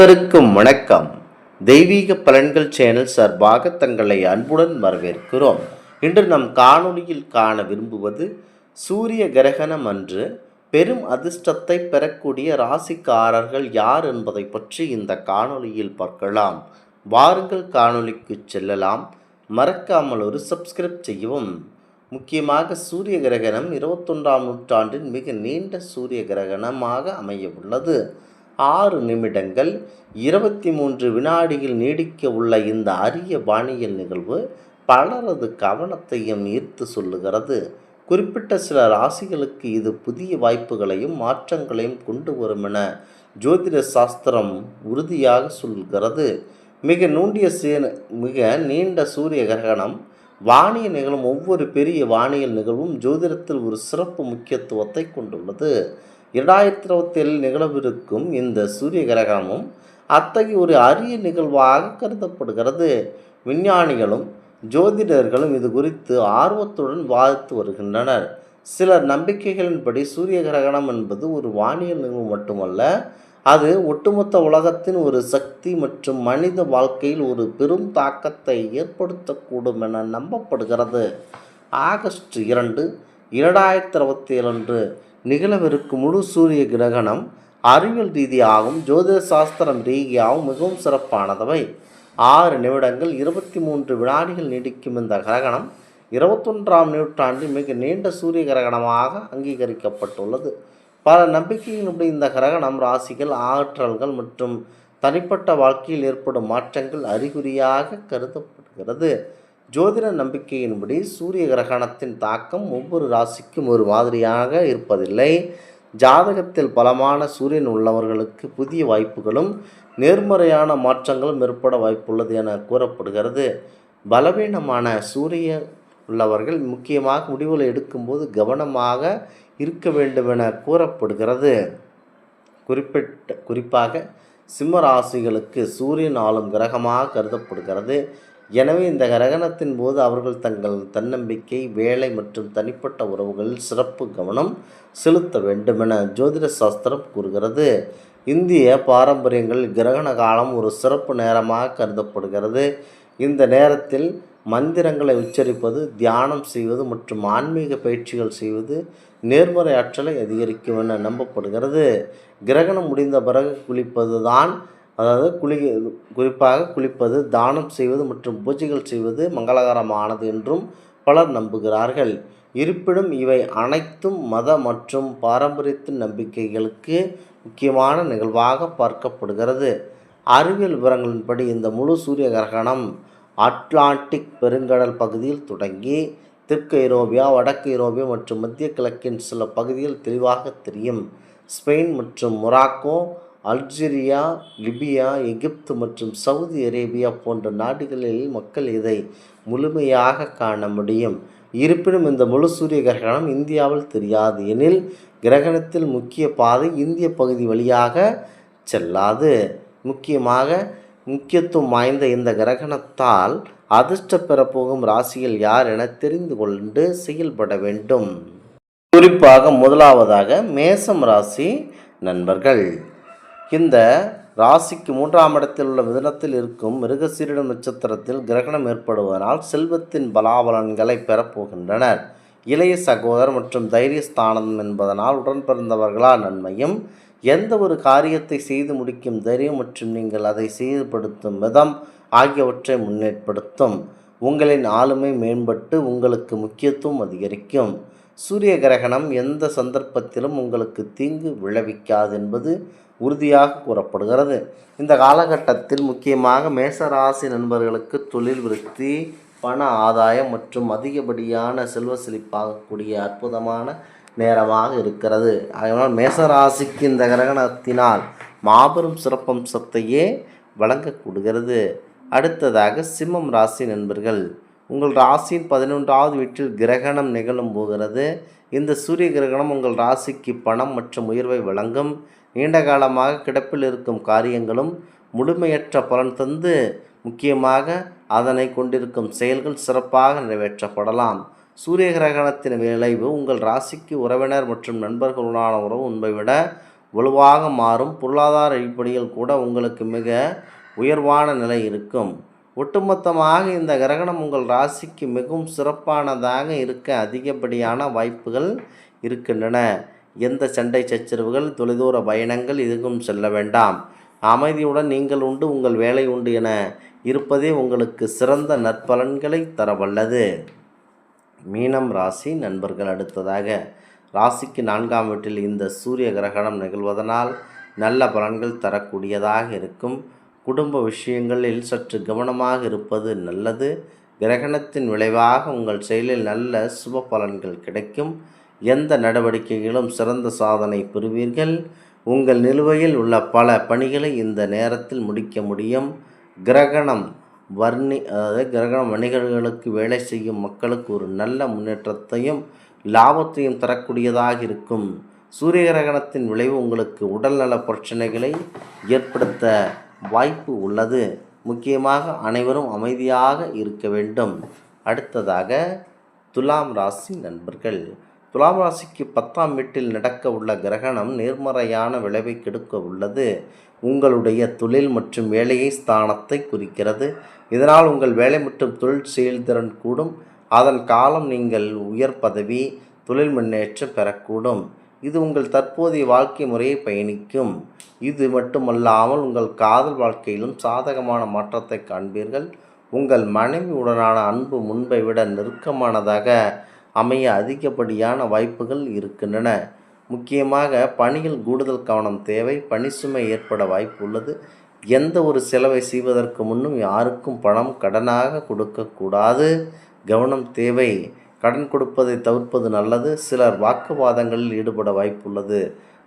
அனைவருக்கும் வணக்கம். தெய்வீக பலன்கள் சேனல் சார்பாக தங்களை அன்புடன் வரவேற்கிறோம். இன்று நம் காணொளியில் காண விரும்புவது சூரிய கிரகணம் அன்று பெரும் அதிர்ஷ்டத்தை பெறக்கூடிய ராசிக்காரர்கள் யார் என்பதை பற்றி இந்த காணொளியில் பார்க்கலாம். வாருங்கள் காணொளிக்கு செல்லலாம். மறக்காமல் ஒரு சப்ஸ்கிரைப் செய்யவும். முக்கியமாக சூரிய கிரகணம் 21ஆம் நூற்றாண்டின் மிக நீண்ட சூரிய கிரகணமாக அமைய உள்ளது. 6 நிமிடங்கள் 23 வினாடிகள் நீடிக்க உள்ள இந்த அரிய வானியல் நிகழ்வு பலரது கவனத்தையும் ஈர்த்து சொல்லுகிறது. குறிப்பிட்ட சில ராசிகளுக்கு இது புதிய வாய்ப்புகளையும் மாற்றங்களையும் கொண்டு வரும் என ஜோதிட சாஸ்திரம் உறுதியாக சொல்கிறது. மிக நீண்ட சூரிய கிரகணம் வானியல் நிகழும் ஒவ்வொரு பெரிய வானியல் நிகழ்வும் ஜோதிடத்தில் ஒரு சிறப்பு முக்கியத்துவத்தை கொண்டுள்ளது. 2027 நிகழவிருக்கும் இந்த சூரிய கிரகணமும் அத்தகைய ஒரு அரிய நிகழ்வாக கருதப்படுகிறது. விஞ்ஞானிகளும் ஜோதிடர்களும் இது குறித்து ஆர்வத்துடன் வாதித்து வருகின்றனர். சிலர் நம்பிக்கைகளின்படி சூரிய கிரகணம் என்பது ஒரு வானியல் நிகழ்வு மட்டுமல்ல, அது ஒட்டுமொத்த உலகத்தின் ஒரு சக்தி மற்றும் மனித வாழ்க்கையில் ஒரு பெரும் தாக்கத்தை ஏற்படுத்தக்கூடும் என நம்பப்படுகிறது. ஆகஸ்ட் 2, 2027 அன்று நிகழவிருக்கும் முழு சூரிய கிரகணம் அறிவியல் ரீதியாகவும் ஜோதிட சாஸ்திரம் ரீதியாகவும் மிகவும் சிறப்பானதவை. 6 நிமிடங்கள் 23 வினாடிகள் நீடிக்கும் இந்த கிரகணம் 21ஆம் நூற்றாண்டில் மிக நீண்ட சூரிய கிரகணமாக அங்கீகரிக்கப்பட்டுள்ளது. பல நம்பிக்கைகளின்படி இந்த கிரகணம் ராசிகள், ஆற்றல்கள் மற்றும் தனிப்பட்ட வாழ்க்கையில் ஏற்படும் மாற்றங்கள் அறிகுறியாக கருதப்படுகிறது. ஜோதிட நம்பிக்கையின்படி சூரிய கிரகணத்தின் தாக்கம் ஒவ்வொரு ராசிக்கும் ஒரு மாதிரியாக இருப்பதில்லை. ஜாதகத்தில் பலமான சூரியன் உள்ளவர்களுக்கு புதிய வாய்ப்புகளும் நேர்மறையான மாற்றங்களும் ஏற்பட வாய்ப்புள்ளது என கூறப்படுகிறது. பலவீனமான சூரிய உள்ளவர்கள் முக்கியமாக முடிவுகளை எடுக்கும்போது கவனமாக இருக்க வேண்டும் என கூறப்படுகிறது. குறிப்பாக சிம்ம ராசிகளுக்கு சூரியன் ஆளும் கிரகமாக கருதப்படுகிறது. எனவே இந்த கிரகணத்தின் போது அவர்கள் தங்கள் தன்னம்பிக்கை, வேலை மற்றும் தனிப்பட்ட உறவுகளில் சிறப்பு கவனம் செலுத்த வேண்டும் என ஜோதிட சாஸ்திரம் கூறுகிறது. இந்திய பாரம்பரியங்களில் கிரகண காலம் ஒரு சிறப்பு நேரமாக கருதப்படுகிறது. இந்த நேரத்தில் மந்திரங்களை உச்சரிப்பது, தியானம் செய்வது மற்றும் ஆன்மீக பயிற்சிகள் செய்வது நேர்மறை ஆற்றலை அதிகரிக்கும் என நம்பப்படுகிறது. கிரகணம் முடிந்த பிறகு குறிப்பாக குளிப்பது, தானம் செய்வது மற்றும் பூஜைகள் செய்வது மங்களகரமானது என்றும் பலர் நம்புகிறார்கள். இருப்பினும் இவை அனைத்தும் மத மற்றும் பாரம்பரியத்தின் நம்பிக்கைகளுக்கு முக்கியமான நிகழ்வாக பார்க்கப்படுகிறது. அறிவியல் விவரங்களின்படி இந்த முழு சூரிய கிரகணம் அட்லாண்டிக் பெருங்கடல் பகுதியில் தொடங்கி தெற்கு ஐரோப்பியா, வடக்கு ஐரோப்பியா மற்றும் மத்திய கிழக்கின் சில பகுதிகள் தெளிவாக தெரியும். ஸ்பெயின் மற்றும் மொராக்கோ, அல்ஜீரியா, லிபியா, எகிப்து மற்றும் சவுதி அரேபியா போன்ற நாடுகளில் மக்கள் இதை முழுமையாக காண முடியும். இருப்பினும் இந்த முழு சூரிய கிரகணம் இந்தியாவில் தெரியாது எனில் கிரகணத்தில் முக்கிய பாதை இந்திய பகுதி வழியாக செல்லாது. முக்கியத்துவம் வாய்ந்த இந்த கிரகணத்தால் அதிர்ஷ்டம் பெறப்போகும் ராசிகள் யார் என தெரிந்து கொண்டு செயல்பட வேண்டும். குறிப்பாக முதலாவதாக மேசம் ராசி நண்பர்கள். இந்த ராசிக்கு 3ஆம் இடத்தில் உள்ள மிதுனத்தில் இருக்கும் மிருகசீரிடம் நட்சத்திரத்தில் கிரகணம் ஏற்படுவதனால் செல்வத்தின் பலாபலன்களை பெறப்போகின்றனர். இளைய சகோதரர் மற்றும் தைரியஸ்தானம் என்பதனால் உடன் பிறந்தவர்களால் நன்மையும், எந்த ஒரு காரியத்தை செய்து முடிக்கும் தைரியம் மற்றும் நீங்கள் அதை செயல்படுத்தும் விதம் ஆகியவற்றை முன்னேற்படுத்தும். உங்களின் ஆளுமை மேம்பட்டு உங்களுக்கு முக்கியத்துவம் அதிகரிக்கும். சூரிய கிரகணம் எந்த சந்தர்ப்பத்திலும் உங்களுக்கு தீங்கு விளைவிக்காது என்பது உறுதியாக கூறப்படுகிறது. இந்த காலகட்டத்தில் முக்கியமாக மேசராசி நண்பர்களுக்கு தொழில் விருத்தி, பண ஆதாயம் மற்றும் அதிகப்படியான செல்வ செழிப்பாகக்கூடிய அற்புதமான நேரமாக இருக்கிறது. அதனால் மேசராசிக்கு இந்த கிரகணத்தினால் மாபெரும் சிறப்பம்சத்தையே வழங்கக்கூடுகிறது. அடுத்ததாக சிம்மம் ராசி நண்பர்கள். உங்கள் ராசியின் 11வது வீட்டில் கிரகணம் நிகழும் போகிறது. இந்த சூரிய கிரகணம் உங்கள் ராசிக்கு பணம் மற்றும் உயர்வை வழங்கும். நீண்ட காலமாக கிடப்பில் இருக்கும் காரியங்களும் முழுமையற்ற பலன் தந்து, முக்கியமாக அதனை கொண்டிருக்கும் செயல்கள் சிறப்பாக நிறைவேற்றப்படலாம். சூரிய கிரகணத்தின் விளைவு உங்கள் ராசிக்கு உறவினர் மற்றும் நண்பர்களுடனான உறவு முன்பை விட வலுவாக மாறும். பொருளாதார அடிப்படையில் கூட உங்களுக்கு மிக உயர்வான நிலை இருக்கும். ஒட்டுமொத்தமாக இந்த கிரகணம் உங்கள் ராசிக்கு மிகவும் சிறப்பானதாக இருக்க அதிகப்படியான வாய்ப்புகள் இருக்கின்றன. எந்த சண்டை சச்சரவுகள், தொலைதூர பயணங்கள் எதுவும் செல்ல வேண்டாம். அமைதியுடன் நீங்கள் உண்டு, உங்கள் வேலை உண்டு என இருப்பதே உங்களுக்கு சிறந்த நற்பலன்களை தரவல்லது. மீனம் ராசி நண்பர்கள், அடுத்ததாக ராசிக்கு 4ஆம் வீட்டில் இந்த சூரிய கிரகணம் நிகழ்வதனால் நல்ல பலன்கள் தரக்கூடியதாக இருக்கும். குடும்ப விஷயங்களில் சற்று கவனமாக இருப்பது நல்லது. கிரகணத்தின் விளைவாக உங்கள் செயலில் நல்ல சுப பலன்கள் கிடைக்கும். எந்த நடவடிக்கைகளும் சிறந்த சாதனை பெறுவீர்கள். உங்கள் நிலுவையில் உள்ள பல பணிகளை இந்த நேரத்தில் முடிக்க முடியும். கிரகணம் வணிகர்களுக்கு வேலை செய்யும் மக்களுக்கு ஒரு நல்ல முன்னேற்றத்தையும் லாபத்தையும் தரக்கூடியதாக இருக்கும். சூரிய கிரகணத்தின் விளைவு உங்களுக்கு உடல்நல பிரச்சனைகளை ஏற்படுத்த வாய்ப்பு உள்ளது. முக்கியமாக அனைவரும் அமைதியாக இருக்க வேண்டும். அடுத்ததாக துலாம் ராசி நண்பர்கள், துலாம் ராசிக்கு 10ஆம் வீட்டில் நடக்க உள்ள கிரகணம் நேர்மறையான விளைவை கெடுக்க உள்ளது. உங்களுடைய தொழில் மற்றும் வேலையை ஸ்தானத்தை குறிக்கிறது. இதனால் உங்கள் வேலை மற்றும் தொழில் செயல்திறன் கூடும். அதன் காலம் நீங்கள் உயர் பதவி, தொழில் முன்னேற்றம் பெறக்கூடும். இது உங்கள் தற்போதைய வாழ்க்கை முறையை பயணிக்கும். இது மட்டுமல்லாமல் உங்கள் காதல் வாழ்க்கையிலும் சாதகமான மாற்றத்தை காண்பீர்கள். உங்கள் மனைவியுடனான அன்பு முன்பை விட நெருக்கமானதாக அமைய அதிகப்படியான வாய்ப்புகள் இருக்கின்றன. முக்கியமாக பணியில் கூடுதல் கவனம் தேவை. பணி சுமை ஏற்பட வாய்ப்பு உள்ளது. எந்த ஒரு செலவை செய்வதற்கு முன்னும் யாருக்கும் பணம் கடனாக கொடுக்கக்கூடாது. கவனம் தேவை. கடன் கொடுப்பதை தவிர்ப்பது நல்லது. சிலர் வாக்குவாதங்களில் ஈடுபட வாய்ப்புள்ளது.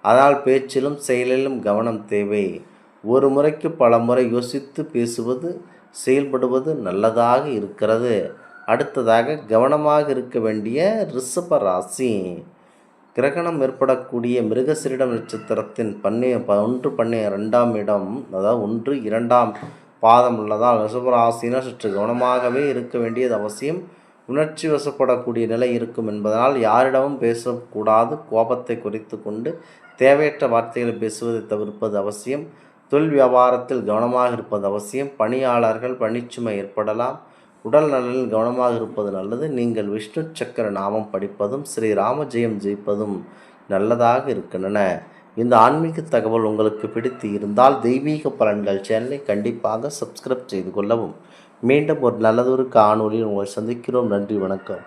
அதனால் பேச்சிலும் செயலிலும் கவனம் தேவை. ஒரு முறைக்கு பல முறை யோசித்து பேசுவது, செயல்படுவது நல்லதாக இருக்கிறது. அடுத்ததாக கவனமாக இருக்க வேண்டிய ரிஷப ராசி. கிரகணம் ஏற்படக்கூடிய மிருகசீரிடம் நட்சத்திரத்தின் 1, 12ஆம் இடம், அதாவது 1, 2ஆம் பாதம் உள்ளதால் ரிஷபராசினர் சற்று கவனமாகவே இருக்க வேண்டியது அவசியம். உணர்ச்சி வசப்படக்கூடிய நிலை இருக்கும் என்பதனால் யாரிடமும் பேசக்கூடாது. கோபத்தை குறைத்து கொண்டு தேவையற்ற வார்த்தைகளை பேசுவதை தவிர்ப்பது அவசியம். தொழில் வியாபாரத்தில் கவனமாக இருப்பது அவசியம். பணியாளர்கள் பணிச்சுமை ஏற்படலாம். உடல் நலனில் கவனமாக இருப்பது நல்லது. நீங்கள் விஷ்ணு சக்கர நாமம் படிப்பதும் ஸ்ரீராம ஜெயம் ஜெயிப்பதும் நல்லதாக இருக்கின்றன. இந்த ஆன்மீக தகவல் உங்களுக்கு பிடித்து இருந்தால் தெய்வீக பலன்கள் சேனலை கண்டிப்பாக சப்ஸ்கிரைப் செய்து கொள்ளவும். மீண்டும் ஒரு நல்லதொரு காணொலியில் உங்களை சந்திக்கிறோம். நன்றி, வணக்கம்.